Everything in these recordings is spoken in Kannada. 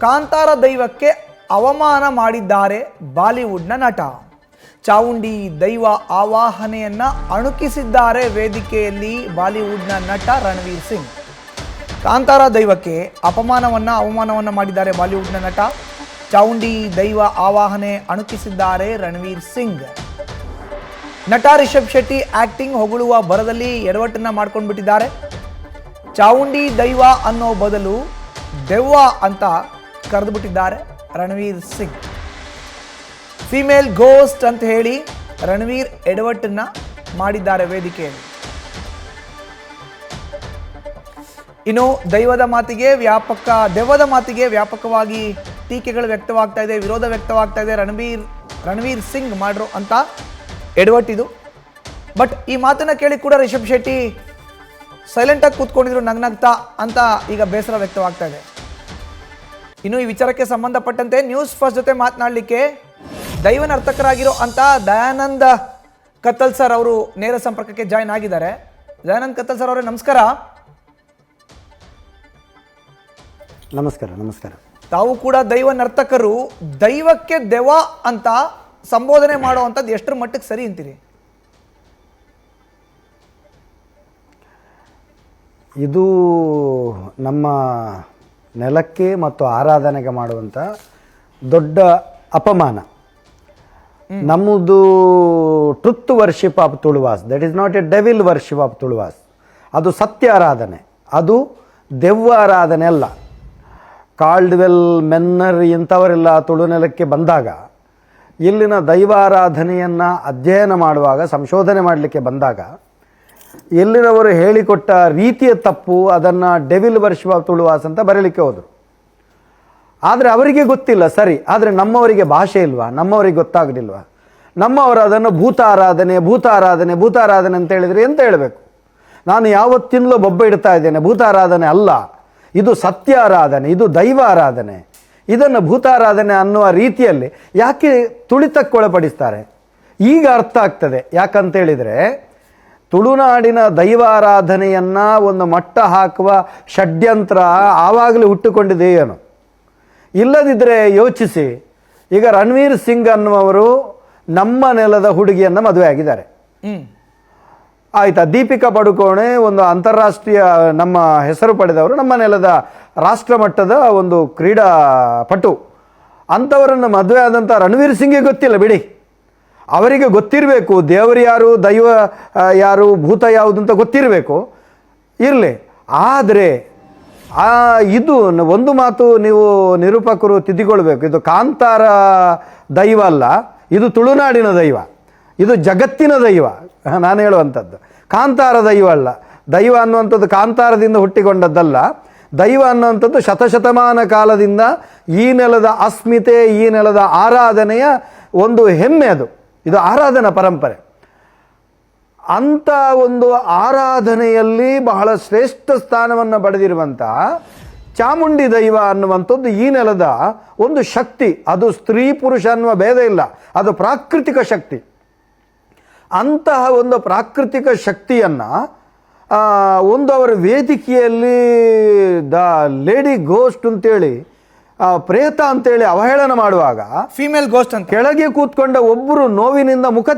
ಕಾಂತಾರ ದೈವಕ್ಕೆ ಅವಮಾನ ಮಾಡಿದ್ದಾರೆ ಬಾಲಿವುಡ್ನ ನಟ. ಚಾವುಂಡಿ ದೈವ ಆವಾಹನೆಯನ್ನ ಅಣುಕಿಸಿದ್ದಾರೆ ವೇದಿಕೆಯಲ್ಲಿ ಬಾಲಿವುಡ್ನ ನಟ ರಣವೀರ್ ಸಿಂಗ್. ಕಾಂತಾರ ದೈವಕ್ಕೆ ಅವಮಾನವನ್ನ ಮಾಡಿದ್ದಾರೆ ಬಾಲಿವುಡ್ನ ನಟ. ಚಾವುಂಡಿ ದೈವ ಆವಾಹನೆ ಅಣುಕಿಸಿದ್ದಾರೆ ರಣವೀರ್ ಸಿಂಗ್. ನಟ ರಿಷಬ್ ಶೆಟ್ಟಿ ಆಕ್ಟಿಂಗ್ ಹೊಗಳುವ ಭರದಲ್ಲಿ ಎಡವಟ್ಟನ್ನ ಮಾಡ್ಕೊಂಡು ಬಿಟ್ಟಿದ್ದಾರೆ. ಚಾವುಂಡಿ ದೈವ ಅನ್ನೋ ಬದಲು ದೆವ್ವ ಅಂತ ಕರೆದು ಬಿಟ್ಟಿದ್ದಾರೆ ರಣವೀರ್ ಸಿಂಗ್. ಫಿಮೇಲ್ ಗೋಸ್ಟ್ ಅಂತ ಹೇಳಿ ರಣವೀರ್ ಎಡವಟ್ಟನ್ನ ಮಾಡಿದ್ದಾರೆ ವೇದಿಕೆಯಲ್ಲಿ. ಇನ್ನು ದೆವ್ವದ ಮಾತಿಗೆ ವ್ಯಾಪಕವಾಗಿ ಟೀಕೆಗಳು ವ್ಯಕ್ತವಾಗ್ತಾ ಇದೆ, ವಿರೋಧ ವ್ಯಕ್ತವಾಗ್ತಾ ಇದೆ. ರಣವೀರ್ ಸಿಂಗ್ ಮಾಡ್ರು ಅಂತ ಎಡವಟ್ಟಿದು. ಬಟ್ ಈ ಮಾತನ್ನ ಕೇಳಿ ಕೂಡ ರಿಷಬ್ ಶೆಟ್ಟಿ ಸೈಲೆಂಟಾಗಿ ಕೂತ್ಕೊಂಡಿದ್ರು ನಗ್ನಗ್ತಾ ಅಂತ ಈಗ ಬೇಸರ ವ್ಯಕ್ತವಾಗ್ತಾ ಇದೆ. ಇನ್ನು ಈ ವಿಚಾರಕ್ಕೆ ಸಂಬಂಧಪಟ್ಟಂತೆ ನ್ಯೂಸ್ ಫಸ್ಟ್ ಜೊತೆ ಮಾತನಾಡಲಿಕ್ಕೆ ದೈವ ನರ್ತಕರಾಗಿರೋ ಅಂತ ದಯಾನಂದ್ ಕತ್ತಲ್ ಸರ್ ಅವರು ನೇರ ಸಂಪರ್ಕಕ್ಕೆ ಜಾಯ್ನ್ ಆಗಿದ್ದಾರೆ. ದಯಾನಂದ್ ಕತ್ತಲ್ ಸರ್ ಅವರೇ ನಮಸ್ಕಾರ. ನಮಸ್ಕಾರ. ತಾವು ಕೂಡ ದೈವ ನರ್ತಕರು. ದೈವಕ್ಕೆ ದೆವ್ವ ಅಂತ ಸಂಬೋಧನೆ ಮಾಡುವಂಥದ್ದು ಎಷ್ಟರ ಮಟ್ಟಕ್ಕೆ ಸರಿ ಅಂತೀರಿ? ಇದು ನಮ್ಮ ನೆಲಕ್ಕೆ ಮತ್ತು ಆರಾಧನೆಗೆ ಮಾಡುವಂಥ ದೊಡ್ಡ ಅಪಮಾನ. ನಮ್ಮದು truth worship of Tuluvas, that is not A devil worship of Tuluvas. ಅದು ಸತ್ಯ ಆರಾಧನೆ, ಅದು ದೆವ್ವ ಆರಾಧನೆ ಅಲ್ಲ. ಕಾಲ್ಡ್ವೆಲ್, ಮೆನ್ನರ್ ಇಂಥವರೆಲ್ಲ ತುಳುನೆಲಕ್ಕೆ ಬಂದಾಗ, ಇಲ್ಲಿನ ದೈವಾರಾಧನೆಯನ್ನು ಅಧ್ಯಯನ ಮಾಡುವಾಗ, ಸಂಶೋಧನೆ ಮಾಡಲಿಕ್ಕೆ ಬಂದಾಗ, ಎಲ್ಲಿನವರು ಹೇಳಿಕೊಟ್ಟ ರೀತಿಯ ತಪ್ಪು, ಅದನ್ನು ಡೆವಿಲ್ ವರ್ಷಿಪ್ ಆಫ್ ತುಳುವಾಸ್ ಅಂತ ಬರೀಲಿಕ್ಕೆ ಹೋದರು. ಆದರೆ ಅವರಿಗೆ ಗೊತ್ತಿಲ್ಲ ಸರಿ. ಆದರೆ ನಮ್ಮವರಿಗೆ ಭಾಷೆ ಇಲ್ವಾ? ನಮ್ಮವರಿಗೆ ಗೊತ್ತಾಗಲಿಲ್ವಾ? ನಮ್ಮವರು ಅದನ್ನು ಭೂತ ಆರಾಧನೆ ಅಂತ ಹೇಳಿದರೆ ಎಂತ ಹೇಳಬೇಕು? ನಾನು ಯಾವತ್ತಿಂದಲೂ ಬೊಬ್ಬ ಇಡ್ತಾ ಇದ್ದೇನೆ, ಭೂತ ಆರಾಧನೆ ಅಲ್ಲ, ಇದು ಸತ್ಯ ಆರಾಧನೆ, ಇದು ದೈವ ಆರಾಧನೆ. ಇದನ್ನು ಭೂತಾರಾಧನೆ ಅನ್ನುವ ರೀತಿಯಲ್ಲಿ ಯಾಕೆ ತುಳಿತಕ್ಕೊಳಪಡಿಸ್ತಾರೆ? ಈಗ ಅರ್ಥ ಆಗ್ತದೆ. ಯಾಕಂತೇಳಿದರೆ ತುಳುನಾಡಿನ ದೈವಾರಾಧನೆಯನ್ನು ಒಂದು ಮಟ್ಟ ಹಾಕುವ ಷಡ್ಯಂತ್ರ ಆವಾಗಲೇ ಹುಟ್ಟುಕೊಂಡಿದೆ ಏನು? ಇಲ್ಲದಿದ್ದರೆ ಯೋಚಿಸಿ, ಈಗ ರಣವೀರ್ ಸಿಂಗ್ ಅನ್ನುವರು ನಮ್ಮ ನೆಲದ ಹುಡುಗಿಯನ್ನು ಮದುವೆ ಆಗಿದ್ದಾರೆ. ಆಯಿತಾ? ದೀಪಿಕಾ ಪಡುಕೋಣೆ ಒಂದು ಅಂತಾರಾಷ್ಟ್ರೀಯ ನಮ್ಮ ಹೆಸರು ಪಡೆದವರು, ನಮ್ಮ ನೆಲದ ರಾಷ್ಟ್ರ ಮಟ್ಟದ ಒಂದು ಕ್ರೀಡಾಪಟು. ಅಂಥವರನ್ನು ಮದುವೆ ಆದಂಥ ರಣವೀರ್ ಸಿಂಗ್ಗೆ ಗೊತ್ತಿಲ್ಲ ಬಿಡಿ. ಅವರಿಗೆ ಗೊತ್ತಿರಬೇಕು ದೇವರು ಯಾರು, ದೈವ ಯಾರು, ಭೂತ ಯಾವುದು ಅಂತ ಗೊತ್ತಿರಬೇಕು. ಇರಲಿ. ಆದರೆ ಇದು ಒಂದು ಮಾತು ನೀವು ನಿರೂಪಕರು ತಿದ್ದಿಕೊಳ್ಬೇಕು. ಇದು ಕಾಂತಾರ ದೈವ ಅಲ್ಲ, ಇದು ತುಳುನಾಡಿನ ದೈವ, ಇದು ಜಗತ್ತಿನ ದೈವ. ನಾನು ಹೇಳುವಂಥದ್ದು ಕಾಂತಾರ ದೈವ ಅಲ್ಲ. ದೈವ ಅನ್ನುವಂಥದ್ದು ಕಾಂತಾರದಿಂದ ಹುಟ್ಟಿಕೊಂಡದ್ದಲ್ಲ. ದೈವ ಅನ್ನುವಂಥದ್ದು ಶತಶತಮಾನ ಕಾಲದಿಂದ ಈ ನೆಲದ ಅಸ್ಮಿತೆ, ಈ ನೆಲದ ಆರಾಧನೆಯ ಒಂದು ಹೆಮ್ಮೆ. ಇದು ಆರಾಧನಾ ಪರಂಪರೆ. ಅಂಥ ಒಂದು ಆರಾಧನೆಯಲ್ಲಿ ಬಹಳ ಶ್ರೇಷ್ಠ ಸ್ಥಾನವನ್ನು ಪಡೆದಿರುವಂಥ ಚಾಮುಂಡಿ ದೈವ ಅನ್ನುವಂಥದ್ದು ಈ ನೆಲದ ಒಂದು ಶಕ್ತಿ. ಅದು ಸ್ತ್ರೀ ಪುರುಷ ಅನ್ನುವ ಭೇದ ಇಲ್ಲ, ಅದು ಪ್ರಾಕೃತಿಕ ಶಕ್ತಿ. ಅಂತಹ ಒಂದು ಪ್ರಾಕೃತಿಕ ಶಕ್ತಿಯನ್ನು ಒಂದು ಅವರ ವೇದಿಕೆಯಲ್ಲಿ ದ ಲೇಡಿ ಗೋಸ್ಟ್ ಅಂತೇಳಿ, ಪ್ರೇತ ಅಂತೇಳಿ ಅವಹೇಳನ ಮಾಡುವಾಗ, ಫಿಮೇಲ್ ಗೋಸ್ಟ್ ಅಂತ ಕೆಳಗೆ ಕೂತ್ಕೊಂಡ ಒಬ್ಬರು ನೋವಿನಿಂದ ಮುಖ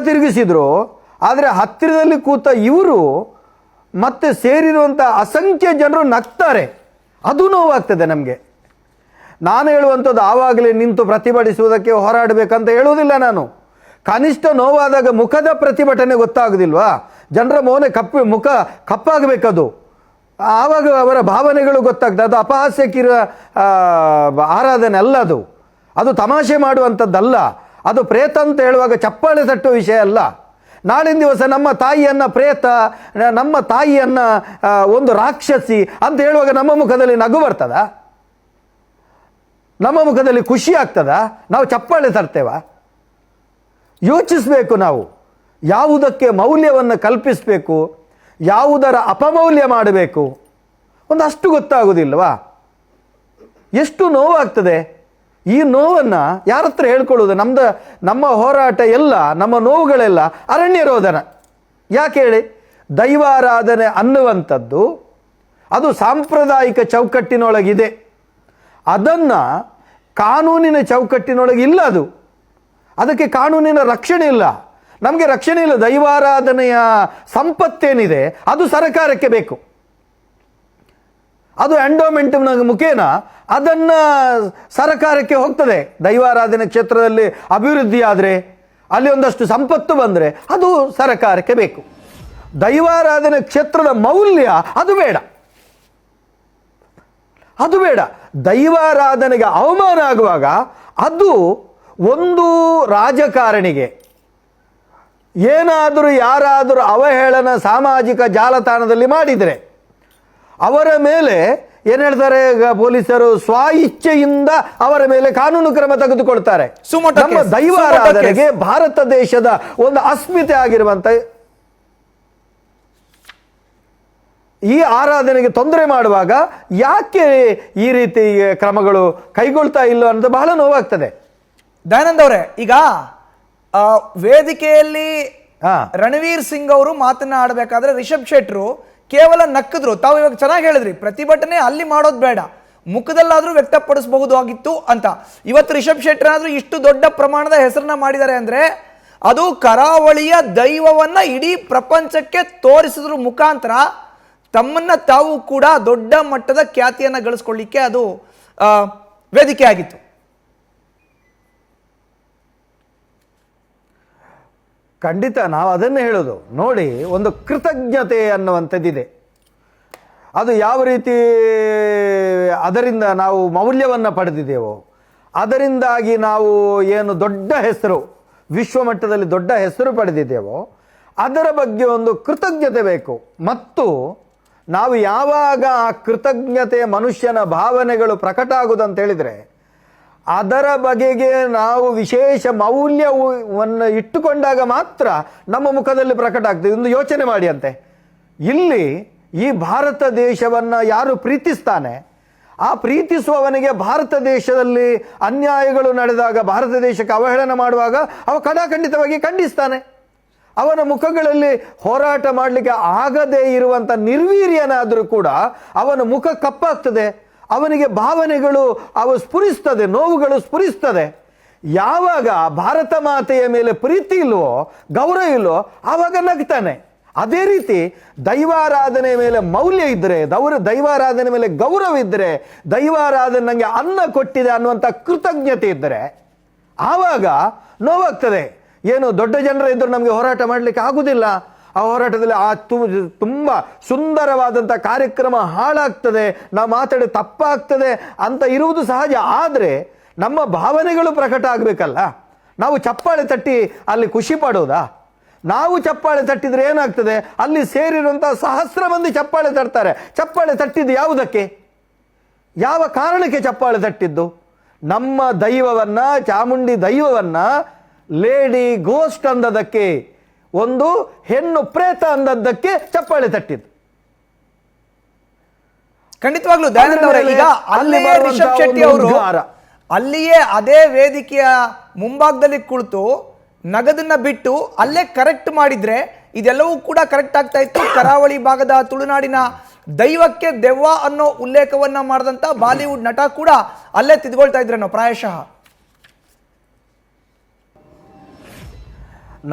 ತಿರುಗಿಸಿದ್ರು. ಆದರೆ ಹತ್ತಿರದಲ್ಲಿ ಕೂತ ಇವರು ಮತ್ತೆ ಸೇರಿರುವಂಥ ಅಸಂಖ್ಯ ಜನರು ನಗ್ತಾರೆ. ಅದು ನೋವಾಗ್ತದೆ ನಮಗೆ. ನಾನು ಹೇಳುವಂಥದ್ದು ಆವಾಗಲೇ ನಿಂತು ಪ್ರತಿಭಟಿಸುವುದಕ್ಕೆ ಹೋರಾಡಬೇಕಂತ ಹೇಳುವುದಿಲ್ಲ ನಾನು. ಕನಿಷ್ಠ ನೋವಾದಾಗ ಮುಖದ ಪ್ರತಿಭಟನೆ ಗೊತ್ತಾಗೋದಿಲ್ವಾ? ಜನರ ಮುಖ ಕಪ್ಪಾಗಬೇಕದು. ಆವಾಗ ಅವರ ಭಾವನೆಗಳು ಗೊತ್ತಾಗ್ತದೆ. ಅದು ಅಪಹಾಸ್ಯಕ್ಕಿರುವ ಆರಾಧನೆ ಅಲ್ಲ, ಅದು ತಮಾಷೆ ಮಾಡುವಂಥದ್ದಲ್ಲ. ಅದು ಪ್ರೇತ ಅಂತ ಹೇಳುವಾಗ ಚಪ್ಪಾಳೆ ತಟ್ಟುವ ವಿಷಯ ಅಲ್ಲ. ನಾಳಿನ ದಿವಸ ನಮ್ಮ ತಾಯಿಯನ್ನು ಪ್ರೇತ, ನಮ್ಮ ತಾಯಿಯನ್ನು ಒಂದು ರಾಕ್ಷಸಿ ಅಂತ ಹೇಳುವಾಗ ನಮ್ಮ ಮುಖದಲ್ಲಿ ನಗು ಬರ್ತದ? ನಮ್ಮ ಮುಖದಲ್ಲಿ ಖುಷಿ ಆಗ್ತದ? ನಾವು ಚಪ್ಪಾಳೆ ತರ್ತೇವ? ಯೋಚಿಸಬೇಕು. ನಾವು ಯಾವುದಕ್ಕೆ ಮೌಲ್ಯವನ್ನು ಕಲ್ಪಿಸಬೇಕು, ಯಾವುದರ ಅಪಮೌಲ್ಯ ಮಾಡಬೇಕು, ಒಂದಷ್ಟು ಗೊತ್ತಾಗೋದಿಲ್ವಾ? ಎಷ್ಟು ನೋವಾಗ್ತದೆ. ಈ ನೋವನ್ನು ಯಾರ ಹತ್ರ ಹೇಳ್ಕೊಳ್ಳೋದು? ನಮ್ಮ ಹೋರಾಟ ಎಲ್ಲ, ನಮ್ಮ ನೋವುಗಳೆಲ್ಲ ಅರಣ್ಯ ರೋದನ. ಯಾಕೆ ಹೇಳಿ? ದೈವಾರಾಧನೆ ಅನ್ನುವಂಥದ್ದು ಅದು ಸಾಂಪ್ರದಾಯಿಕ ಚೌಕಟ್ಟಿನೊಳಗಿದೆ. ಅದನ್ನು ಕಾನೂನಿನ ಚೌಕಟ್ಟಿನೊಳಗೆ ಇಲ್ಲ. ಅದಕ್ಕೆ ಕಾನೂನಿನ ರಕ್ಷಣೆ ಇಲ್ಲ. ನಮಗೆ ರಕ್ಷಣೆ ಇಲ್ಲ. ದೈವಾರಾಧನೆಯ ಸಂಪತ್ತೇನಿದೆ ಅದು ಸರ್ಕಾರಕ್ಕೆ ಬೇಕು. ಅದು ಎಂಡೋಮೆಂಟ್ ಮುಖೇನ ಅದನ್ನು ಸರ್ಕಾರಕ್ಕೆ ಹೋಗ್ತದೆ. ದೈವಾರಾಧನೆ ಕ್ಷೇತ್ರದಲ್ಲಿ ಅಭಿವೃದ್ಧಿ ಆದರೆ, ಅಲ್ಲಿ ಒಂದಷ್ಟು ಸಂಪತ್ತು ಬಂದರೆ ಅದು ಸರ್ಕಾರಕ್ಕೆ ಬೇಕು. ದೈವಾರಾಧನೆ ಕ್ಷೇತ್ರದ ಮೌಲ್ಯ ಅದು ಬೇಡ. ದೈವಾರಾಧನೆಗೆ ಅವಮಾನ ಆಗುವಾಗ ಅದು ಒಂದು ರಾಜಕಾರಣಿಗೆ ಏನಾದರೂ ಯಾರಾದರೂ ಅವಹೇಳನ ಸಾಮಾಜಿಕ ಜಾಲತಾಣದಲ್ಲಿ ಮಾಡಿದರೆ ಅವರ ಮೇಲೆ ಏನು ಹೇಳ್ತಾರೆ ಪೊಲೀಸರು, ಸ್ವ ಇಚ್ಛೆಯಿಂದ ಅವರ ಮೇಲೆ ಕಾನೂನು ಕ್ರಮ ತೆಗೆದುಕೊಳ್ತಾರೆ. ನಮ್ಮ ದೈವಾರಾಧನೆಗೆ ಭಾರತ ದೇಶದ ಒಂದು ಅಸ್ಮಿತೆ ಆಗಿರುವಂತ ಈ ಆರಾಧನೆಗೆ ತೊಂದರೆ ಮಾಡುವಾಗ ಯಾಕೆ ಈ ರೀತಿ ಕ್ರಮಗಳು ಕೈಗೊಳ್ತಾ ಇಲ್ಲ ಅಂತ ಬಹಳ ನೋವಾಗ್ತದೆ. ದಯಾನಂದ್ ಅವರೇ, ಈಗ ವೇದಿಕೆಯಲ್ಲಿ ರಣವೀರ್ ಸಿಂಗ್ ಅವರು ಮಾತನಾಡಬೇಕಾದ್ರೆ ರಿಷಬ್ ಶೆಟ್ರು ಕೇವಲ ನಕ್ಕಿದ್ರು. ತಾವು ಇವಾಗ ಚೆನ್ನಾಗಿ ಹೇಳಿದ್ರಿ, ಪ್ರತಿಭಟನೆ ಅಲ್ಲಿ ಮಾಡೋದು ಬೇಡ, ಮುಖದಲ್ಲಾದ್ರೂ ವ್ಯಕ್ತಪಡಿಸಬಹುದು ಆಗಿತ್ತು ಅಂತ. ಇವತ್ತು ರಿಷಬ್ ಶೆಟ್ಟಿ ಆದ್ರೂ ಇಷ್ಟು ದೊಡ್ಡ ಪ್ರಮಾಣದ ಹೆಸರನ್ನ ಮಾಡಿದ್ದಾರೆ ಅಂದ್ರೆ ಅದು ಕರಾವಳಿಯ ದೈವವನ್ನ ಇಡೀ ಪ್ರಪಂಚಕ್ಕೆ ತೋರಿಸಿದ್ರ ಮುಖಾಂತರ ತಮ್ಮನ್ನ ತಾವು ಕೂಡ ದೊಡ್ಡ ಮಟ್ಟದ ಖ್ಯಾತಿಯನ್ನ ಗಳಿಸ್ಕೊಳ್ಳಿಕ್ಕೆ ಅದು ವೇದಿಕೆ ಆಗಿತ್ತು. ಖಂಡಿತ ನಾವು ಅದನ್ನೇ ಹೇಳೋದು. ನೋಡಿ, ಒಂದು ಕೃತಜ್ಞತೆ ಅನ್ನುವಂಥದ್ದಿದೆ. ಅದು ಯಾವ ರೀತಿ ಅದರಿಂದ ನಾವು ಮೌಲ್ಯವನ್ನು ಪಡೆದಿದ್ದೇವೋ, ಅದರಿಂದಾಗಿ ನಾವು ಏನು ದೊಡ್ಡ ಹೆಸರು, ವಿಶ್ವಮಟ್ಟದಲ್ಲಿ ದೊಡ್ಡ ಹೆಸರು ಪಡೆದಿದ್ದೇವೋ, ಅದರ ಬಗ್ಗೆ ಒಂದು ಕೃತಜ್ಞತೆ ಬೇಕು. ಮತ್ತು ನಾವು ಯಾವಾಗ ಆ ಕೃತಜ್ಞತೆ ಮನುಷ್ಯನ ಭಾವನೆಗಳು ಪ್ರಕಟ ಆಗುವುದಂತ ಹೇಳಿದರೆ ಅದರ ಬಗೆಗೆ ನಾವು ವಿಶೇಷ ಮೌಲ್ಯವನ್ನು ಇಟ್ಟುಕೊಂಡಾಗ ಮಾತ್ರ ನಮ್ಮ ಮುಖದಲ್ಲಿ ಪ್ರಕಟ ಆಗ್ತದೆ. ಒಂದು ಯೋಚನೆ ಮಾಡಿ ಅಂತೆ, ಇಲ್ಲಿ ಈ ಭಾರತ ದೇಶವನ್ನು ಯಾರು ಪ್ರೀತಿಸ್ತಾನೆ, ಆ ಪ್ರೀತಿಸುವವನಿಗೆ ಭಾರತ ದೇಶದಲ್ಲಿ ಅನ್ಯಾಯಗಳು ನಡೆದಾಗ, ಭಾರತ ದೇಶಕ್ಕೆ ಅವಹೇಳನ ಮಾಡುವಾಗ ಅವ ಖಂಡಿತವಾಗಿ ಖಂಡಿಸ್ತಾನೆ. ಅವನ ಮುಖಗಳಲ್ಲಿ ಹೋರಾಟ ಮಾಡಲಿಕ್ಕೆ ಆಗದೇ ಇರುವಂಥ ನಿರ್ವೀರ್ಯನಾದರೂ ಕೂಡ ಅವನ ಮುಖ ಕಪ್ಪಾಗ್ತದೆ. ಅವನಿಗೆ ಭಾವನೆಗಳು ಅವು ಸ್ಫುರಿಸ್ತದೆ, ನೋವುಗಳು ಸ್ಫುರಿಸ್ತದೆ. ಯಾವಾಗ ಭಾರತ ಮಾತೆಯ ಮೇಲೆ ಪ್ರೀತಿ ಇಲ್ವೋ, ಗೌರವ ಇಲ್ವೋ, ಆವಾಗ ನಗ್ತಾನೆ. ಅದೇ ರೀತಿ ದೈವಾರಾಧನೆ ಮೇಲೆ ಮೌಲ್ಯ ಇದ್ದರೆ, ದೈವಾರಾಧನೆ ಮೇಲೆ ಗೌರವ ಇದ್ದರೆ, ದೈವಾರಾಧನೆ ನನಗೆ ಅನ್ನ ಕೊಟ್ಟಿದೆ ಅನ್ನುವಂಥ ಕೃತಜ್ಞತೆ ಇದ್ದರೆ ಆವಾಗ ನೋವಾಗ್ತದೆ. ಏನು ದೊಡ್ಡ ಜನರ ಇದ್ದರೂ ನಮಗೆ ಹೋರಾಟ ಮಾಡಲಿಕ್ಕೆ ಆಗುವುದಿಲ್ಲ. ಆ ಹೋರಾಟದಲ್ಲಿ ತುಂಬ ಸುಂದರವಾದಂಥ ಕಾರ್ಯಕ್ರಮ ಹಾಳಾಗ್ತದೆ, ನಾವು ಮಾತಾಡಿ ತಪ್ಪಾಗ್ತದೆ ಅಂತ ಇರುವುದು ಸಹಜ. ಆದರೆ ನಮ್ಮ ಭಾವನೆಗಳು ಪ್ರಕಟ ಆಗಬೇಕಲ್ಲ. ನಾವು ಚಪ್ಪಾಳೆ ತಟ್ಟಿ ಅಲ್ಲಿ ಖುಷಿ ಪಡೋದಾ? ನಾವು ಚಪ್ಪಾಳೆ ತಟ್ಟಿದ್ರೆ ಏನಾಗ್ತದೆ, ಅಲ್ಲಿ ಸೇರಿರುವಂಥ ಸಹಸ್ರ ಮಂದಿ ಚಪ್ಪಾಳೆ ತಟ್ತಾರೆ. ಚಪ್ಪಾಳೆ ತಟ್ಟಿದ್ದು ಯಾವುದಕ್ಕೆ, ಯಾವ ಕಾರಣಕ್ಕೆ ಚಪ್ಪಾಳೆ ತಟ್ಟಿದ್ದು? ನಮ್ಮ ದೈವವನ್ನ, ಚಾಮುಂಡಿ ದೈವವನ್ನ ಲೇಡಿ ಗೋಸ್ಟ್ ಅಂದದಕ್ಕೆ, ಒಂದು ಹೆಣ್ಣು ಪ್ರೇತ ಅಂದದ್ದಕ್ಕೆ ಚಪ್ಪಾಳೆ ತಟ್ಟಿದ್ದು. ಖಂಡಿತವಾಗ್ಲೂ ದಯಾನಂದ್ ಅವರೇ, ಈಗ ಅಲ್ಲಿಯೇ ರಿಷಬ್ ಶೆಟ್ಟಿ ಅವರು ಅಲ್ಲಿಯೇ ಅದೇ ವೇದಿಕೆಯ ಮುಂಭಾಗದಲ್ಲಿ ಕುಳಿತು ನಗದನ್ನ ಬಿಟ್ಟು ಅಲ್ಲೇ ಕರೆಕ್ಟ್ ಮಾಡಿದ್ರೆ ಇದೆಲ್ಲವೂ ಕೂಡ ಕರೆಕ್ಟ್ ಆಗ್ತಾ ಇತ್ತು. ಕರಾವಳಿ ಭಾಗದ ತುಳುನಾಡಿನ ದೈವಕ್ಕೆ ದೆವ್ವ ಅನ್ನೋ ಉಲ್ಲೇಖವನ್ನ ಮಾಡಿದಂತ ಬಾಲಿವುಡ್ ನಟ ಕೂಡ ಅಲ್ಲೇ ತಿದ್ಕೊಳ್ತಾ ಇದ್ರೇನೋ ಪ್ರಾಯಶಃ.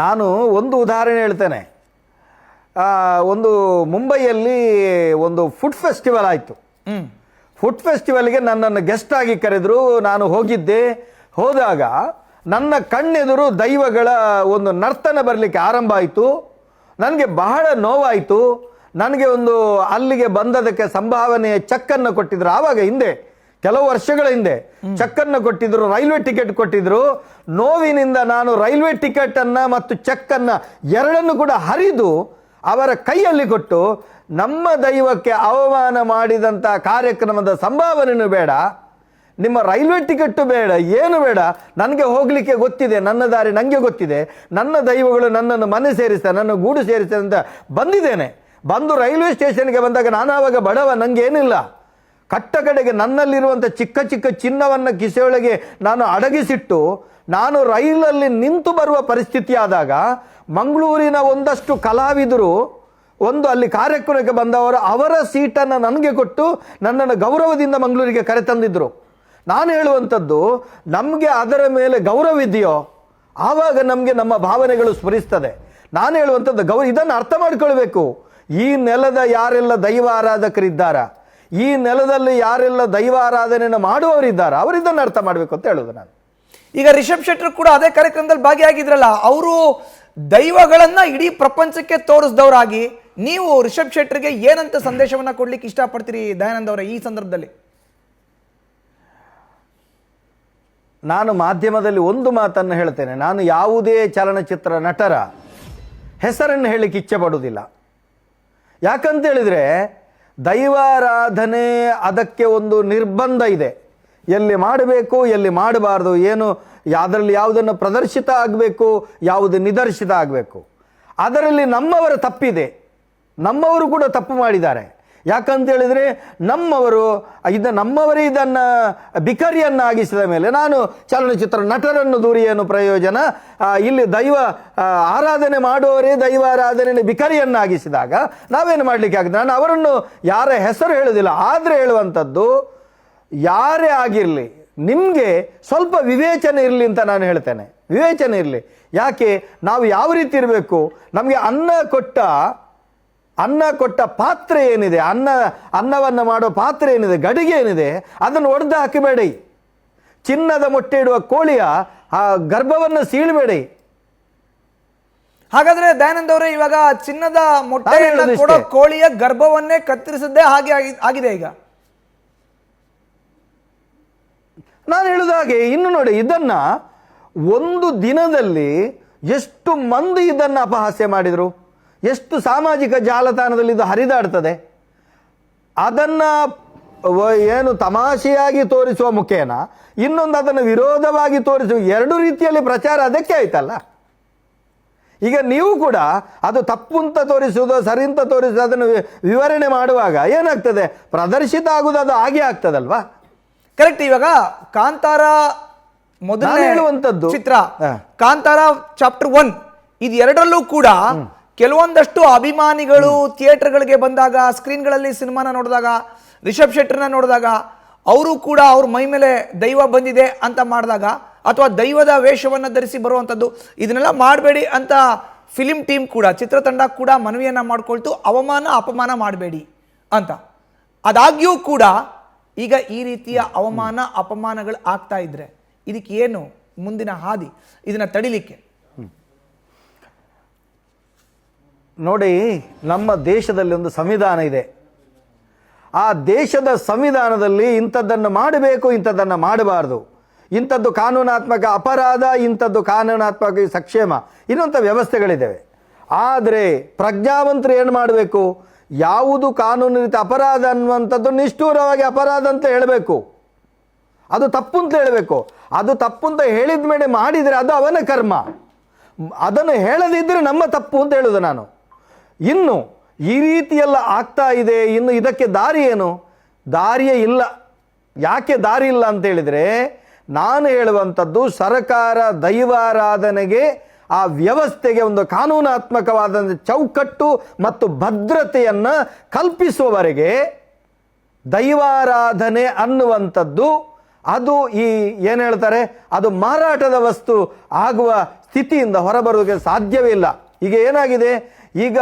ನಾನು ಒಂದು ಉದಾಹರಣೆ ಹೇಳ್ತೇನೆ. ಒಂದು ಮುಂಬೈಯಲ್ಲಿ ಒಂದು ಫುಡ್ ಫೆಸ್ಟಿವಲ್ ಆಯಿತು. ಫುಡ್ ಫೆಸ್ಟಿವಲ್ಗೆ ನನ್ನನ್ನು ಗೆಸ್ಟ್ ಆಗಿ ಕರೆದರು. ನಾನು ಹೋಗಿದ್ದೆ. ಹೋದಾಗ ನನ್ನ ಕಣ್ಣೆದುರು ದೈವಗಳ ಒಂದು ನರ್ತನ ಬರಲಿಕ್ಕೆ ಆರಂಭ ಆಯಿತು. ನನಗೆ ಬಹಳ ನೋವಾಯಿತು. ನನಗೆ ಒಂದು ಅಲ್ಲಿಗೆ ಬಂದದಕ್ಕೆ ಸಂಭಾವನೆಯ ಚೆಕ್ಕನ್ನು ಕೊಟ್ಟಿದ್ರು. ಆವಾಗ ಹಿಂದೆ ಕೆಲವು ವರ್ಷಗಳ ಹಿಂದೆ ಚೆಕ್ಕನ್ನು ಕೊಟ್ಟಿದ್ರು, ರೈಲ್ವೆ ಟಿಕೆಟ್ ಕೊಟ್ಟಿದ್ರು. ನೋವಿನಿಂದ ನಾನು ರೈಲ್ವೆ ಟಿಕೆಟ್ ಅನ್ನ ಮತ್ತು ಚೆಕ್ಕನ್ನು ಎರಡನ್ನು ಕೂಡ ಹರಿದು ಅವರ ಕೈಯಲ್ಲಿ ಕೊಟ್ಟು, ನಮ್ಮ ದೈವಕ್ಕೆ ಅವಮಾನ ಮಾಡಿದಂಥ ಕಾರ್ಯಕ್ರಮದ ಸಂಭಾವನೆಯೂ ಬೇಡ, ನಿಮ್ಮ ರೈಲ್ವೆ ಟಿಕೆಟ್ಟು ಬೇಡ, ಏನು ಬೇಡ, ನನಗೆ ಹೋಗಲಿಕ್ಕೆ ಗೊತ್ತಿದೆ, ನನ್ನ ದಾರಿ ನನಗೆ ಗೊತ್ತಿದೆ, ನನ್ನ ದೈವಗಳು ನನ್ನನ್ನು ಮನೆ ಸೇರಿಸ್ತಾರೆ, ನನ್ನ ಗೂಡು ಸೇರಿಸ್ತಾರೆ ಅಂತ ಬಂದಿದ್ದೇನೆ. ಬಂದು ರೈಲ್ವೆ ಸ್ಟೇಷನ್ಗೆ ಬಂದಾಗ ನಾನು ಆವಾಗ ಬಡವ, ನನಗೇನಿಲ್ಲ. ಕಟ್ಟ ಕಡೆಗೆ ನನ್ನಲ್ಲಿರುವಂಥ ಚಿಕ್ಕ ಚಿಕ್ಕ ಚಿನ್ನವನ್ನು ಕಿಸೆಯೊಳಗೆ ನಾನು ಅಡಗಿಸಿಟ್ಟು ನಾನು ರೈಲಲ್ಲಿ ನಿಂತು ಬರುವ ಪರಿಸ್ಥಿತಿ ಆದಾಗ ಮಂಗಳೂರಿನ ಒಂದಷ್ಟು ಕಲಾವಿದರು ಒಂದು ಅಲ್ಲಿ ಕಾರ್ಯಕ್ರಮಕ್ಕೆ ಬಂದವರು ಅವರ ಸೀಟನ್ನು ನನಗೆ ಕೊಟ್ಟು ನನ್ನನ್ನು ಗೌರವದಿಂದ ಮಂಗಳೂರಿಗೆ ಕರೆತಂದಿದ್ರು. ನಾನು ಹೇಳುವಂಥದ್ದು, ನಮಗೆ ಅದರ ಮೇಲೆ ಗೌರವ ಇದೆಯೋ ಆವಾಗ ನಮಗೆ ನಮ್ಮ ಭಾವನೆಗಳು ಸ್ಫುರಿಸ್ತದೆ. ನಾನು ಹೇಳುವಂಥದ್ದು ಇದನ್ನು ಅರ್ಥ ಮಾಡಿಕೊಳ್ಬೇಕು. ಈ ನೆಲದ ಯಾರೆಲ್ಲ ದೈವ ಆರಾಧಕರಿದ್ದಾರ, ಈ ನೆಲದಲ್ಲಿ ಯಾರೆಲ್ಲ ದೈವ ಆರಾಧನೆಯನ್ನು ಮಾಡುವವರಿದ್ದಾರ, ಅವರು ಇದನ್ನು ಅರ್ಥ ಮಾಡಬೇಕು ಅಂತ ಹೇಳೋದು ನಾನು. ಈಗ ರಿಷಬ್ ಶೆಟ್ಟರ್ ಕೂಡ ಅದೇ ಕಾರ್ಯಕ್ರಮದಲ್ಲಿ ಭಾಗಿಯಾಗಿದ್ರಲ್ಲ, ಅವರು ದೈವಗಳನ್ನ ಇಡೀ ಪ್ರಪಂಚಕ್ಕೆ ತೋರಿಸಿದವರಾಗಿ, ನೀವು ರಿಷಬ್ ಶೆಟ್ಟರ್ಗೆ ಏನಂತ ಸಂದೇಶವನ್ನ ಕೊಡ್ಲಿಕ್ಕೆ ಇಷ್ಟಪಡ್ತೀರಿ ದಯಾನಂದ್ ಅವರ ಈ ಸಂದರ್ಭದಲ್ಲಿ? ನಾನು ಮಾಧ್ಯಮದಲ್ಲಿ ಒಂದು ಮಾತನ್ನು ಹೇಳ್ತೇನೆ, ನಾನು ಯಾವುದೇ ಚಲನಚಿತ್ರ ನಟರ ಹೆಸರನ್ನು ಹೇಳಲಿಕ್ಕೆ ಇಚ್ಛೆ ಪಡುವುದಿಲ್ಲ. ಯಾಕಂತ ಹೇಳಿದರೆ ದೈವಾರಾಧನೆ ಅದಕ್ಕೆ ಒಂದು ನಿರ್ಬಂಧ ಇದೆ, ಎಲ್ಲಿ ಮಾಡಬೇಕು ಎಲ್ಲಿ ಮಾಡಬಾರ್ದು, ಏನು ಅದರಲ್ಲಿ ಯಾವುದನ್ನು ಪ್ರದರ್ಶಿತ ಆಗಬೇಕು ಯಾವುದು ನಿದರ್ಶಿತ ಆಗಬೇಕು. ಅದರಲ್ಲಿ ನಮ್ಮವರ ತಪ್ಪಿದೆ, ನಮ್ಮವರು ಕೂಡ ತಪ್ಪು ಮಾಡಿದ್ದಾರೆ. ಯಾಕಂತ ಹೇಳಿದರೆ ನಮ್ಮವರೇ ಇದನ್ನು ಬಿಕರಿಯನ್ನಾಗಿಸಿದ ಮೇಲೆ ನಾನು ಚಲನಚಿತ್ರ ನಟರನ್ನು ದೂರಿ ಏನು ಪ್ರಯೋಜನ? ಇಲ್ಲಿ ದೈವ ಆರಾಧನೆ ಮಾಡುವವರೇ ದೈವ ಆರಾಧನೆ ಬಿಕರಿಯನ್ನಾಗಿಸಿದಾಗ ನಾವೇನು ಮಾಡಲಿಕ್ಕೆ ಆಗುತ್ತೆ? ನಾನು ಅವರನ್ನು ಯಾರ ಹೆಸರು ಹೇಳೋದಿಲ್ಲ, ಆದರೆ ಹೇಳುವಂಥದ್ದು ಯಾರೇ ಆಗಿರಲಿ ನಿಮಗೆ ಸ್ವಲ್ಪ ವಿವೇಚನೆ ಇರಲಿ ಅಂತ ನಾನು ಹೇಳ್ತೇನೆ. ವಿವೇಚನೆ ಇರಲಿ. ಯಾಕೆ? ನಾವು ಯಾವ ರೀತಿ ಇರಬೇಕು? ನಮಗೆ ಅನ್ನ ಕೊಟ್ಟ ಪಾತ್ರೆ ಏನಿದೆ, ಅನ್ನವನ್ನು ಮಾಡೋ ಪಾತ್ರೆ ಏನಿದೆ, ಗಡಿಗೆ ಏನಿದೆ, ಅದನ್ನು ಒಡೆದು ಹಾಕಿಬೇಡಿ. ಚಿನ್ನದ ಮೊಟ್ಟೆ ಇಡುವ ಕೋಳಿಯ ಆ ಗರ್ಭವನ್ನು ಸೀಳಬೇಡಿ. ಹಾಗಾದ್ರೆ ದಯಾನಂದ್ ಅವರೇ, ಇವಾಗ ಚಿನ್ನದ ಮೊಟ್ಟೆಯನ್ನು ಕೊಡೋ ಕೋಳಿಯ ಗರ್ಭವನ್ನೇ ಕತ್ತರಿಸದ್ದೇ ಹಾಗೆ ಆಗಿದೆ ಈಗ. ನಾನು ಹೇಳುದ ಹಾಗೆ ಇನ್ನು ನೋಡಿ, ಇದನ್ನ ಒಂದು ದಿನದಲ್ಲಿ ಎಷ್ಟು ಮಂದಿ ಇದನ್ನು ಅಪಹಾಸ್ಯ ಮಾಡಿದರು, ಎಷ್ಟು ಸಾಮಾಜಿಕ ಜಾಲತಾಣದಲ್ಲಿ ಇದು ಹರಿದಾಡ್ತದೆ. ಅದನ್ನು ಏನು ತಮಾಷೆಯಾಗಿ ತೋರಿಸುವ ಮುಖೇನ ಇನ್ನೊಂದು ಅದನ್ನು ವಿರೋಧವಾಗಿ ತೋರಿಸುವ, ಎರಡು ರೀತಿಯಲ್ಲಿ ಪ್ರಚಾರ ಅದಕ್ಕೆ ಆಯ್ತಲ್ಲ. ಈಗ ನೀವು ಕೂಡ ಅದು ತಪ್ಪು ಅಂತ ತೋರಿಸುವುದು ಸರಿ ಅಂತ ತೋರಿಸುವುದು ಅದನ್ನು ವಿವರಣೆ ಮಾಡುವಾಗ ಏನಾಗ್ತದೆ? ಪ್ರದರ್ಶಿತ ಆಗುವುದು ಅದು ಹಾಗೆ ಆಗ್ತದಲ್ವಾ? ಕರೆಕ್ಟ್. ಇವಾಗ ಕಾಂತಾರ ಮೊದಲು ಹೇಳುವಂತದ್ದು ಚಿತ್ರ, ಕಾಂತಾರ ಚಾಪ್ಟರ್ 1, ಇದು ಎರಡರಲ್ಲೂ ಕೂಡ ಕೆಲವೊಂದಷ್ಟು ಅಭಿಮಾನಿಗಳು ಥಿಯೇಟರ್ಗಳಿಗೆ ಬಂದಾಗ, ಸ್ಕ್ರೀನ್ಗಳಲ್ಲಿ ಸಿನಿಮಾನ ನೋಡಿದಾಗ, ರಿಷಬ್ ಶೆಟ್ಟರ್ನ ನೋಡಿದಾಗ, ಅವರು ಕೂಡ ಅವ್ರ ಮೈ ಮೇಲೆ ದೈವ ಬಂದಿದೆ ಅಂತ ಮಾಡಿದಾಗ, ಅಥವಾ ದೈವದ ವೇಷವನ್ನು ಧರಿಸಿ ಬರುವಂಥದ್ದು, ಇದನ್ನೆಲ್ಲ ಮಾಡಬೇಡಿ ಅಂತ ಫಿಲಿಂ ಟೀಮ್ ಕೂಡ, ಚಿತ್ರತಂಡ ಕೂಡ ಮನವಿಯನ್ನು ಮಾಡ್ಕೊಳ್ತು, ಅಪಮಾನ ಮಾಡಬೇಡಿ ಅಂತ. ಆದಾಗ್ಯೂ ಕೂಡ ಈಗ ಈ ರೀತಿಯ ಅಪಮಾನಗಳು ಆಗ್ತಾ ಇದ್ರೆ ಇದಕ್ಕೆ ಏನು ಮುಂದಿನ ಹಾದಿ, ಇದನ್ನ ತಡಿಲಿಕ್ಕೆ? ನೋಡಿ, ನಮ್ಮ ದೇಶದಲ್ಲಿ ಒಂದು ಸಂವಿಧಾನ ಇದೆ. ಆ ದೇಶದ ಸಂವಿಧಾನದಲ್ಲಿ ಇಂಥದ್ದನ್ನು ಮಾಡಬೇಕು, ಇಂಥದ್ದನ್ನು ಮಾಡಬಾರ್ದು, ಇಂಥದ್ದು ಕಾನೂನಾತ್ಮಕ ಅಪರಾಧ, ಇಂಥದ್ದು ಕಾನೂನಾತ್ಮಕ ಸಕ್ಷೇಮ, ಇನ್ನೊಂಥ ವ್ಯವಸ್ಥೆಗಳಿದ್ದಾವೆ. ಆದರೆ ಪ್ರಜ್ಞಾವಂತರು ಏನು ಮಾಡಬೇಕು? ಯಾವುದು ಕಾನೂನು ರೀತಿ ಅಪರಾಧ ಅನ್ನುವಂಥದ್ದು ನಿಷ್ಠೂರವಾಗಿ ಅಪರಾಧ ಅಂತ ಹೇಳಬೇಕು, ಅದು ತಪ್ಪು ಅಂತ ಹೇಳಬೇಕು. ಅದು ತಪ್ಪು ಅಂತ ಹೇಳಿದ ಮೇಲೆ ಮಾಡಿದರೆ ಅದು ಅವನ ಕರ್ಮ, ಅದನ್ನು ಹೇಳದಿದ್ದರೆ ನಮ್ಮ ತಪ್ಪು ಅಂತ ಹೇಳೋದು ನಾನು. ಇನ್ನು ಈ ರೀತಿಯೆಲ್ಲ ಆಗ್ತಾ ಇದೆ, ಇನ್ನು ಇದಕ್ಕೆ ದಾರಿ ಏನು? ದಾರಿಯೇ ಇಲ್ಲ. ಯಾಕೆ ದಾರಿ ಇಲ್ಲ ಅಂತ ಹೇಳಿದರೆ, ನಾನು ಹೇಳುವಂಥದ್ದು ಸರ್ಕಾರ ದೈವಾರಾಧನೆಗೆ, ಆ ವ್ಯವಸ್ಥೆಗೆ ಒಂದು ಕಾನೂನಾತ್ಮಕವಾದ ಚೌಕಟ್ಟು ಮತ್ತು ಭದ್ರತೆಯನ್ನು ಕಲ್ಪಿಸುವವರೆಗೆ ದೈವಾರಾಧನೆ ಅನ್ನುವಂಥದ್ದು ಅದು ಏನು ಹೇಳ್ತಾರೆ, ಅದು ಮಾರಾಟದ ವಸ್ತು ಆಗುವ ಸ್ಥಿತಿಯಿಂದ ಹೊರಬರೋದಕ್ಕೆ ಸಾಧ್ಯವೇ ಇಲ್ಲ. ಈಗ ಏನಾಗಿದೆ, ಈಗ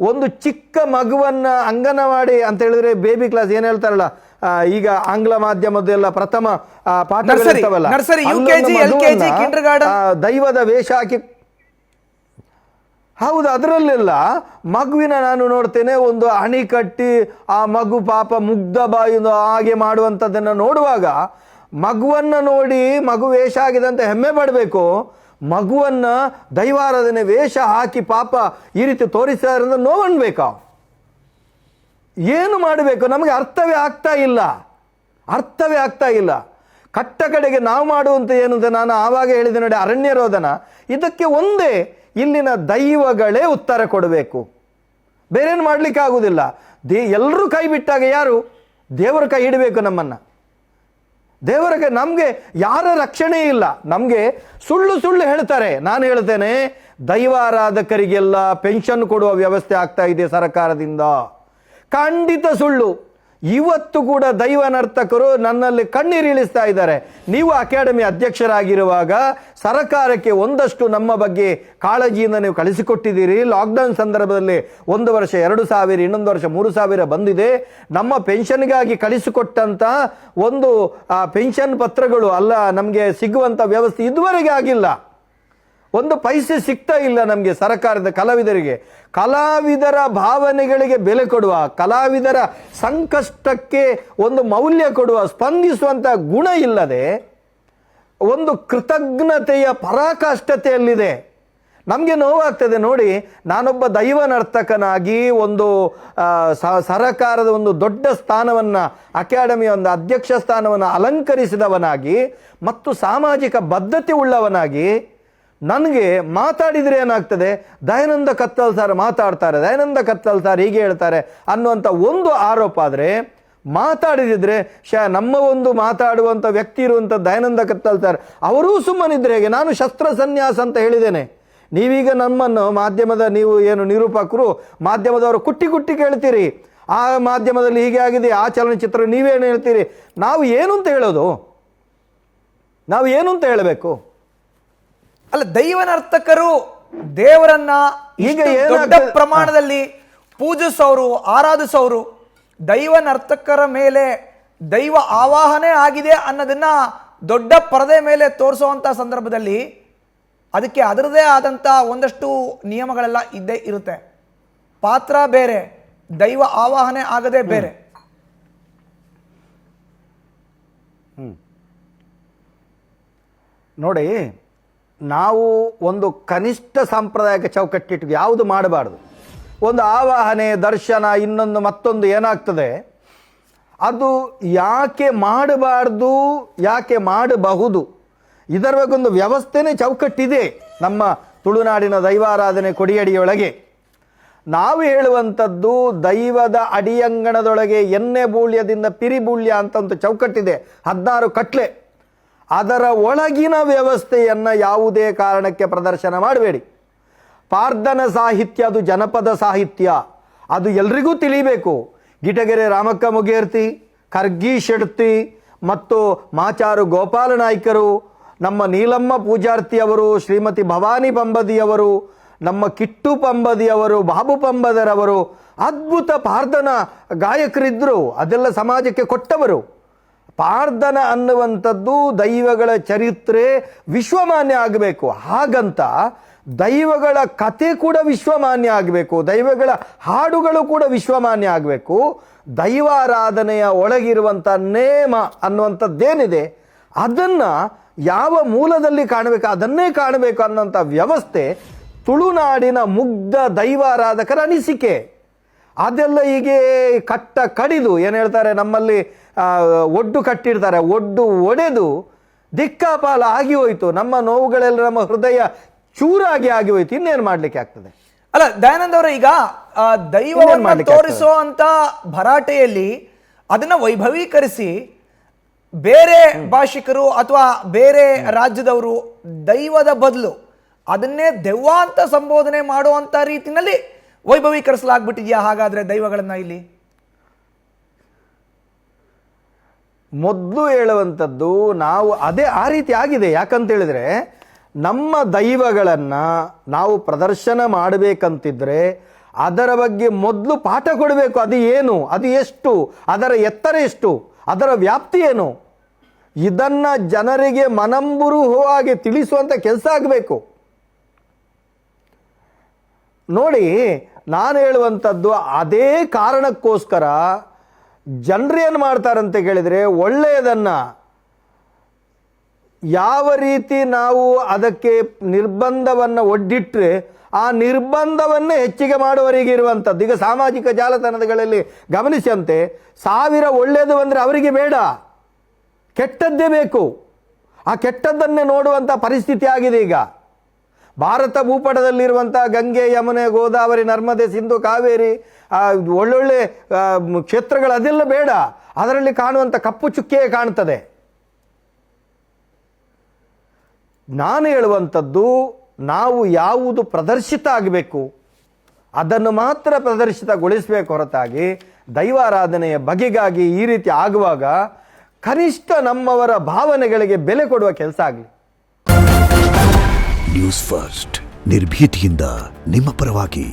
ಒಂದು ಚಿಕ್ಕ ಮಗುವನ್ನು ಅಂಗನವಾಡಿ ಅಂತ ಹೇಳಿದ್ರೆ ಬೇಬಿ ಕ್ಲಾಸ್ ಏನು ಹೇಳ್ತಾರಲ್ಲ, ಈಗ ಆಂಗ್ಲ ಮಾಧ್ಯಮದೆಲ್ಲ ಪ್ರಥಮ ಪಾಠಗಳಿರ್ತಾವಲ್ಲ, ದೈವದ ವೇಷ ಹಾಕಿ, ಹೌದು, ಅದರಲ್ಲೆಲ್ಲ ಮಗುವಿನ ನಾನು ನೋಡ್ತೇನೆ, ಒಂದು ಅಣಿ ಕಟ್ಟಿ ಆ ಮಗು ಪಾಪ ಮುಗ್ಧ ಬಾಯಿಂದ ಹಾಗೆ ಮಾಡುವಂಥದ್ದನ್ನು ನೋಡುವಾಗ ಮಗುವನ್ನು ನೋಡಿ ಮಗು ವೇಷ ಆಗಿದೆ ಅಂತ ಹೆಮ್ಮೆ ಪಡಬೇಕು. ಮಗುವನ್ನು ದೈವಾರಾಧನೆ ವೇಷ ಹಾಕಿ ಪಾಪ ಈ ರೀತಿ ತೋರಿಸ್ತಾರೆ ಅಂತ ನೋವನ್ಬೇಕಾ? ಏನು ಮಾಡಬೇಕು? ನಮಗೆ ಅರ್ಥವೇ ಆಗ್ತಾ ಇಲ್ಲ. ಕಟ್ಟ ಕಡೆಗೆ ನಾವು ಮಾಡುವಂಥ ಏನು ಅಂತ ನಾನು ಆವಾಗ ಹೇಳಿದೆ ನೋಡಿ, ಅರಣ್ಯ ರೋದನ, ಇದಕ್ಕೆ ಒಂದೇ, ಇಲ್ಲಿನ ದೈವಗಳೇ ಉತ್ತರ ಕೊಡಬೇಕು, ಬೇರೇನು ಮಾಡಲಿಕ್ಕೆ ಆಗುವುದಿಲ್ಲ. ಎಲ್ಲರೂ ಕೈ ಬಿಟ್ಟಾಗ ಯಾರು? ದೇವರು ಕೈ ಹಿಡಬೇಕು ನಮ್ಮನ್ನು. ದೇವರಿಗೆ ನಮಗೆ ಯಾರ ರಕ್ಷಣೆ ಇಲ್ಲ. ನಮಗೆ ಸುಳ್ಳು ಸುಳ್ಳು ಹೇಳ್ತಾರೆ. ನಾನು ಹೇಳ್ತೇನೆ, ದೈವಾರಾಧಕರಿಗೆಲ್ಲ ಪೆನ್ಷನ್ ಕೊಡುವ ವ್ಯವಸ್ಥೆ ಆಗ್ತಾ ಇದೆ ಸರ್ಕಾರದಿಂದ. ಖಂಡಿತ ಸುಳ್ಳು. ಇವತ್ತು ಕೂಡ ದೈವ ನರ್ತಕರು ನನ್ನಲ್ಲಿ ಕಣ್ಣೀರಿಳಿಸ್ತಾ ಇದ್ದಾರೆ. ನೀವು ಅಕಾಡೆಮಿ ಅಧ್ಯಕ್ಷರಾಗಿರುವಾಗ ಸರ್ಕಾರಕ್ಕೆ ಒಂದಷ್ಟು ನಮ್ಮ ಬಗ್ಗೆ ಕಾಳಜಿಯಿಂದ ನೀವು ಕಳಿಸಿಕೊಟ್ಟಿದ್ದೀರಿ. ಲಾಕ್ಡೌನ್ ಸಂದರ್ಭದಲ್ಲಿ 1 ವರ್ಷ 2,000, ಇನ್ನೊಂದು ವರ್ಷ 3,000 ಬಂದಿದೆ. ನಮ್ಮ ಪೆನ್ಷನ್ಗಾಗಿ ಕಳಿಸಿಕೊಟ್ಟಂತ ಒಂದು ಪೆನ್ಷನ್ ಪತ್ರಗಳು ಅಲ್ಲ ನಮಗೆ ಸಿಗುವಂತ ವ್ಯವಸ್ಥೆ ಇದುವರೆಗೆ ಆಗಿಲ್ಲ. 1 ಪೈಸೆ ಸಿಗ್ತಾ ಇಲ್ಲ ನಮಗೆ ಸರ್ಕಾರದ ಕಲಾವಿದರಿಗೆ. ಕಲಾವಿದರ ಭಾವನೆಗಳಿಗೆ ಬೆಲೆ ಕೊಡುವ, ಕಲಾವಿದರ ಸಂಕಷ್ಟಕ್ಕೆ ಒಂದು ಮೌಲ್ಯ ಕೊಡುವ, ಸ್ಪಂದಿಸುವಂತ ಗುಣ ಇಲ್ಲದೆ ಒಂದು ಕೃತಜ್ಞತೆಯ ಪರಾಕಾಷ್ಠತೆಯಲ್ಲಿದೆ. ನಮಗೆ ನೋವಾಗ್ತದೆ ನೋಡಿ. ನಾನೊಬ್ಬ ದೈವ ನರ್ತಕನಾಗಿ ಒಂದು ಸರಕಾರದ ಒಂದು ದೊಡ್ಡ ಸ್ಥಾನವನ್ನು, ಅಕಾಡೆಮಿಯ ಒಂದು ಅಧ್ಯಕ್ಷ ಸ್ಥಾನವನ್ನು ಅಲಂಕರಿಸಿದವನಾಗಿ ಮತ್ತು ಸಾಮಾಜಿಕ ಬದ್ಧತೆ ಉಳ್ಳವನಾಗಿ ನನಗೆ ಮಾತಾಡಿದರೆ ಏನಾಗ್ತದೆ, ದಯಾನಂದ ಕತ್ತಲ್ ಸರ್ ಮಾತಾಡ್ತಾರೆ, ದಯಾನಂದ ಕತ್ತಲ್ ಸರ್ ಹೀಗೆ ಹೇಳ್ತಾರೆ ಅನ್ನುವಂಥ ಒಂದು ಆರೋಪ ಆದರೆ, ಮಾತಾಡಿದಿದ್ರೆ ನಮ್ಮ ಒಂದು ಮಾತಾಡುವಂಥ ವ್ಯಕ್ತಿ ಇರುವಂಥ ದಯಾನಂದ ಕತ್ತಲ್ ಸರ್ ಅವರೂ ಸುಮ್ಮನಿದ್ರೆ ಹೇಗೆ? ನಾನು ಶಸ್ತ್ರ ಸನ್ಯಾಸ ಅಂತ ಹೇಳಿದ್ದೇನೆ. ನೀವೀಗ ನಮ್ಮನ್ನು ಮಾಧ್ಯಮದ, ನೀವು ಏನು ನಿರೂಪಕರು, ಮಾಧ್ಯಮದವರು ಕುಟ್ಟಿ ಕುಟ್ಟಿ ಕೇಳ್ತೀರಿ. ಆ ಮಾಧ್ಯಮದಲ್ಲಿ ಹೀಗೆ ಆಗಿದೆ, ಆ ಚಲನಚಿತ್ರ ನೀವೇನು ಹೇಳ್ತೀರಿ? ನಾವು ಏನು ಅಂತ ಹೇಳೋದು? ನಾವು ಏನು ಅಂತ ಹೇಳಬೇಕು? ಅಲ್ಲ, ದೈವ ನರ್ತಕರು ದೇವರನ್ನ ಈಗ ದೊಡ್ಡ ಪ್ರಮಾಣದಲ್ಲಿ ಪೂಜಿಸೋರು, ಆರಾಧಿಸೋರು, ದೈವ ನರ್ತಕರ ಮೇಲೆ ದೈವ ಆವಾಹನೆ ಆಗಿದೆ ಅನ್ನೋದನ್ನ ದೊಡ್ಡ ಪರದೆ ಮೇಲೆ ತೋರಿಸುವಂತ ಸಂದರ್ಭದಲ್ಲಿ ಅದಕ್ಕೆ ಅದರದೇ ಆದಂತ ಒಂದಷ್ಟು ನಿಯಮಗಳೆಲ್ಲ ಇದ್ದೇ ಇರುತ್ತೆ. ಪಾತ್ರ ಬೇರೆ, ದೈವ ಆವಾಹನೆ ಆಗದೆ ಬೇರೆ. ನೋಡಿ, ನಾವು ಒಂದು ಕನಿಷ್ಠ ಸಾಂಪ್ರದಾಯಿಕ ಚೌಕಟ್ಟಿಟ್ಟು ಯಾವುದು ಮಾಡಬಾರ್ದು. ಒಂದು ಆವಾಹನೆ, ದರ್ಶನ, ಇನ್ನೊಂದು ಮತ್ತೊಂದು ಏನಾಗ್ತದೆ, ಅದು ಯಾಕೆ ಮಾಡಬಾರ್ದು, ಯಾಕೆ ಮಾಡಬಹುದು, ಇದರ ಬಗ್ಗೆ ಒಂದು ವ್ಯವಸ್ಥೆನೇ ಚೌಕಟ್ಟಿದೆ ನಮ್ಮ ತುಳುನಾಡಿನ ದೈವಾರಾಧನೆ ಕೊಡಿಯಡಿಯೊಳಗೆ. ನಾವು ಹೇಳುವಂಥದ್ದು ದೈವದ ಅಡಿಯಂಗಣದೊಳಗೆ ಎಣ್ಣೆ ಬೂಳ್ಯದಿಂದ ಪಿರಿಬೂಳ್ಯ ಅಂತ ಒಂದು ಚೌಕಟ್ಟಿದೆ, 16 ಕಟ್ಲೆ. ಅದರ ಒಳಗಿನ ವ್ಯವಸ್ಥೆಯನ್ನು ಯಾವುದೇ ಕಾರಣಕ್ಕೆ ಪ್ರದರ್ಶನ ಮಾಡಬೇಡಿ. ಪಾರ್ಧನ ಸಾಹಿತ್ಯ ಅದು ಜನಪದ ಸಾಹಿತ್ಯ, ಅದು ಎಲ್ರಿಗೂ ತಿಳಿಬೇಕು. ಗಿಟಗೆರೆ ರಾಮಕ್ಕ ಮುಗೇರ್ತಿ, ಖರ್ಗಿ ಶೆಡ್ತಿ ಮತ್ತು ಮಾಚಾರು ಗೋಪಾಲ ನಾಯ್ಕರು, ನಮ್ಮ ನೀಲಮ್ಮ ಪೂಜಾರ್ತಿಯವರು, ಶ್ರೀಮತಿ ಭವಾನಿ ಪಂಬದಿಯವರು, ನಮ್ಮ ಕಿಟ್ಟು ಪಂಬದಿಯವರು, ಬಾಬು ಪಂಬದರವರು ಅದ್ಭುತ ಪಾರ್ಧನ ಗಾಯಕರಿದ್ದರು. ಅದೆಲ್ಲ ಸಮಾಜಕ್ಕೆ ಕೊಟ್ಟವರು. ಪಾರ್ಧನ ಅನ್ನುವಂಥದ್ದು ದೈವಗಳ ಚರಿತ್ರೆ ವಿಶ್ವಮಾನ್ಯ ಆಗಬೇಕು. ಹಾಗಂತ ದೈವಗಳ ಕತೆ ಕೂಡ ವಿಶ್ವಮಾನ್ಯ ಆಗಬೇಕು, ದೈವಗಳ ಹಾಡುಗಳು ಕೂಡ ವಿಶ್ವಮಾನ್ಯ ಆಗಬೇಕು. ದೈವಾರಾಧನೆಯ ಒಳಗಿರುವಂಥ ನೇಮ ಅನ್ನುವಂಥದ್ದೇನಿದೆ ಅದನ್ನು ಯಾವ ಮೂಲದಲ್ಲಿ ಕಾಣಬೇಕು ಅದನ್ನೇ ಕಾಣಬೇಕು ಅನ್ನೋಂಥ ವ್ಯವಸ್ಥೆ ತುಳುನಾಡಿನ ಮುಗ್ಧ ದೈವಾರಾಧಕರ ಅನಿಸಿಕೆ. ಅದೆಲ್ಲ ಹೀಗೆ ಕಡಿದು ಏನು ಹೇಳ್ತಾರೆ, ನಮ್ಮಲ್ಲಿ ಒಡ್ಡು ಕಟ್ಟಿರ್ತಾರೆ, ಒಡ್ಡು ಒಡೆದು ದಿಕ್ಕಾಪಾಲ ಆಗಿ ಹೋಯಿತು. ನಮ್ಮ ನೋವುಗಳೆಲ್ಲ, ನಮ್ಮ ಹೃದಯ ಚೂರಾಗಿ ಆಗಿ ಹೋಯ್ತು. ಇನ್ನೇನು ಮಾಡ್ಲಿಕ್ಕೆ ಆಗ್ತದೆ? ಅಲ್ಲ ದಯಾನಂದ್ ಅವರ, ಈಗ ದೈವವನ್ನು ತೋರಿಸೋ ಅಂತ ಭರಾಟೆಯಲ್ಲಿ ಅದನ್ನ ವೈಭವೀಕರಿಸಿ ಬೇರೆ ಭಾಷಿಕರು ಅಥವಾ ಬೇರೆ ರಾಜ್ಯದವರು ದೈವದ ಬದಲು ಅದನ್ನೇ ದೆವ್ವ ಅಂತ ಸಂಬೋಧನೆ ಮಾಡುವಂತ ರೀತಿಯಲ್ಲಿ ವೈಭವೀಕರಿಸಲಾಗ್ಬಿಟ್ಟಿದ್ಯಾ ಹಾಗಾದ್ರೆ ದೈವಗಳನ್ನ ಇಲ್ಲಿ? ಮೊದಲು ಹೇಳುವಂಥದ್ದು ನಾವು ಅದೇ ಆ ರೀತಿ ಆಗಿದೆ. ಯಾಕಂತ ಹೇಳಿದ್ರೆ ನಮ್ಮ ದೈವಗಳನ್ನು ನಾವು ಪ್ರದರ್ಶನ ಮಾಡಬೇಕಂತಿದ್ರೆ ಅದರ ಬಗ್ಗೆ ಮೊದಲು ಪಾಠ ಕೊಡಬೇಕು. ಅದು ಏನು, ಅದು ಎಷ್ಟು, ಅದರ ಎತ್ತರ ಎಷ್ಟು, ಅದರ ವ್ಯಾಪ್ತಿ ಏನು, ಇದನ್ನ ಜನರಿಗೆ ಮನಂಬುರು ಹಾಗೆ ತಿಳಿಸುವಂಥ ಕೆಲಸ ಆಗಬೇಕು. ನೋಡಿ, ನಾನು ಹೇಳುವಂಥದ್ದು ಅದೇ ಕಾರಣಕ್ಕೋಸ್ಕರ ಜನರು ಏನು ಮಾಡ್ತಾರಂತ ಕೇಳಿದರೆ, ಒಳ್ಳೆಯದನ್ನು ಯಾವ ರೀತಿ ನಾವು ಅದಕ್ಕೆ ನಿರ್ಬಂಧವನ್ನು ಒಡ್ಡಿಟ್ರೆ ಆ ನಿರ್ಬಂಧವನ್ನೇ ಹೆಚ್ಚಿಗೆ ಮಾಡುವವರಿಗೆ ಇರುವಂಥದ್ದು. ಈಗ ಸಾಮಾಜಿಕ ಜಾಲತಾಣಗಳಲ್ಲಿ ಗಮನಿಸಿದಂತೆ 1000 ಒಳ್ಳೆಯದು ಬಂದರೆ ಅವರಿಗೆ ಬೇಡ, ಕೆಟ್ಟದ್ದೇ ಬೇಕು. ಆ ಕೆಟ್ಟದ್ದನ್ನೇ ನೋಡುವಂಥ ಪರಿಸ್ಥಿತಿ ಆಗಿದೆ ಈಗ. ಭಾರತ ಭೂಪಟದಲ್ಲಿರುವಂಥ ಗಂಗೆ, ಯಮುನೆ, ಗೋದಾವರಿ, ನರ್ಮದೆ, ಸಿಂಧು, ಕಾವೇರಿ, ಒಳ್ಳೊಳ್ಳೆ ಕ್ಷೇತ್ರಗಳು ಅದೆಲ್ಲ ಬೇಡ. ಅದರಲ್ಲಿ ಕಾಣುವಂಥ ಕಪ್ಪು ಚುಕ್ಕೆಯೇ ಕಾಣ್ತದೆ. ನಾನು ಹೇಳುವಂಥದ್ದು, ನಾವು ಯಾವುದು ಪ್ರದರ್ಶಿತ ಆಗಬೇಕು ಅದನ್ನು ಮಾತ್ರ ಪ್ರದರ್ಶಿತಗೊಳಿಸಬೇಕು ಹೊರತಾಗಿ ದೈವಾರಾಧನೆಯ ಬಗೆಗಾಗಿ ಈ ರೀತಿ ಆಗುವಾಗ ಕನಿಷ್ಠ ನಮ್ಮವರ ಭಾವನೆಗಳಿಗೆ ಬೆಲೆ ಕೊಡುವ ಕೆಲಸ ಆಗಲಿ. ನ್ಯೂಸ್ ಫಸ್ಟ್ ನಿರ್ಭೀತಿಯಿಂದ ನಿಮ್ಮ ಪರವಾಗಿ.